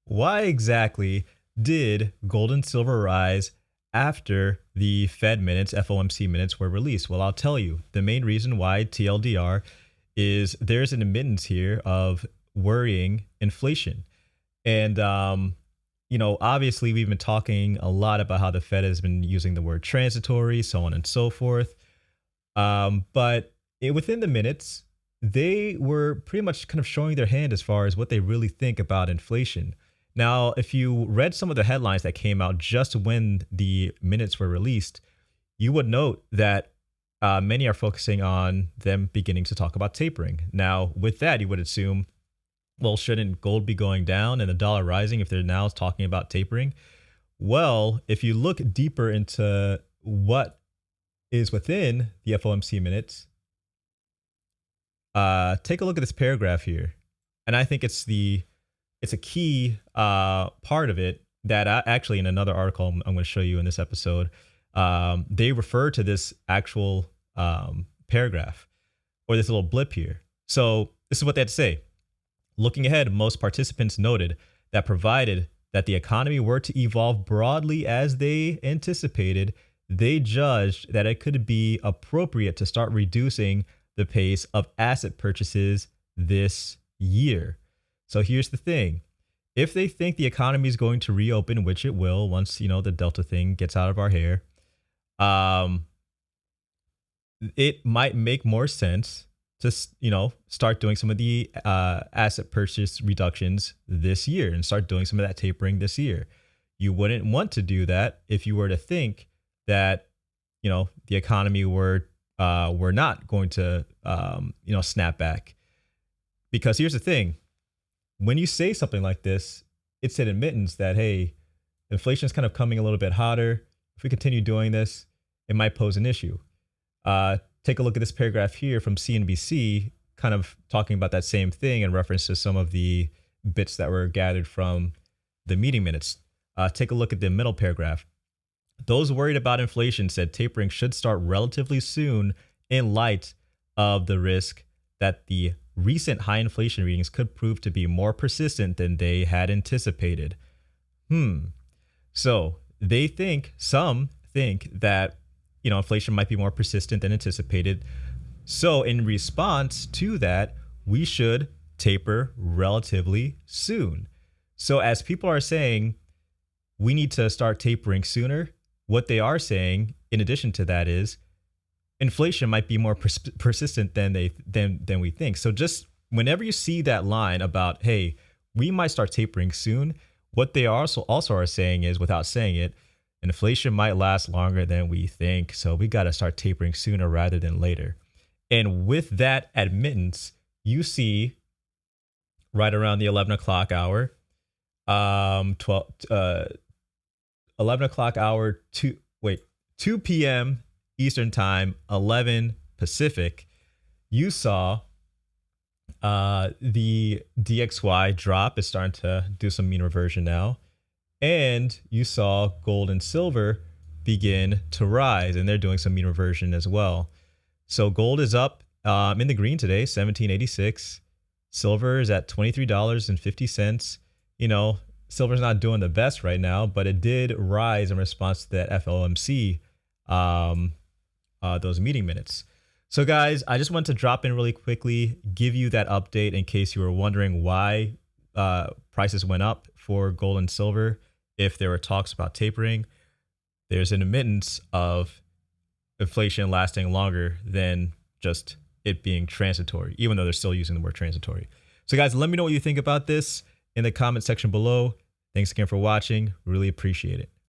Why exactly did gold and silver rise after the Fed minutes, FOMC minutes were released? Well, I'll tell you. The main reason why, TLDR, is there's an admittance here of worrying inflation. And, obviously, we've been talking a lot about how the Fed has been using the word transitory, so on and so forth. But within the minutes, they were pretty much kind of showing their hand as far as what they really think about inflation. Now, if you read some of the headlines that came out just when the minutes were released, you would note that many are focusing on them beginning to talk about tapering. Now, with that, you would assume, well, shouldn't gold be going down and the dollar rising if they're now talking about tapering? Well, if you look deeper into what is within the FOMC minutes, take a look at this paragraph here, and I think it's a key part of it that actually in another article I'm going to show you in this episode, they refer to this actual paragraph or this little blip here. So this is what they had to say. Looking ahead, most participants noted that provided that the economy were to evolve broadly as they anticipated, they judged that it could be appropriate to start reducing the pace of asset purchases this year. So here's the thing. If they think the economy is going to reopen, which it will once, the Delta thing gets out of our hair, it might make more sense to, start doing some of the asset purchase reductions this year and start doing some of that tapering this year. You wouldn't want to do that if you were to think that, the economy were not going to, snap back. Because here's the thing. When you say something like this, it's an admittance that, hey, inflation is kind of coming a little bit hotter. If we continue doing this, it might pose an issue. Take a look at this paragraph here from CNBC, kind of talking about that same thing in reference to some of the bits that were gathered from the meeting minutes. Take a look at the middle paragraph. Those worried about inflation said tapering should start relatively soon in light of the risk that the recent high inflation readings could prove to be more persistent than they had anticipated. So some think that, inflation might be more persistent than anticipated. So in response to that, we should taper relatively soon. So as people are saying, we need to start tapering sooner, what they are saying, in addition to that, is inflation might be more persistent than we think. So just whenever you see that line about, hey, we might start tapering soon, what they also are saying is, without saying it, inflation might last longer than we think. So we got to start tapering sooner rather than later. And with that admittance, you see right around the 11 o'clock hour, 11 o'clock hour, 2 p.m. Eastern time, 11 Pacific, you saw the DXY drop is starting to do some mean reversion now. And you saw gold and silver begin to rise, and they're doing some mean reversion as well. So gold is up in the green today, 1786. Silver is at $23.50. Silver's not doing the best right now, but it did rise in response to that FOMC, those meeting minutes. So guys, I just want to drop in really quickly, give you that update in case you were wondering why prices went up for gold and silver. If there were talks about tapering, there's an admittance of inflation lasting longer than just it being transitory, even though they're still using the word transitory. So guys, let me know what you think about this in the comment section below. Thanks again for watching. Really appreciate it.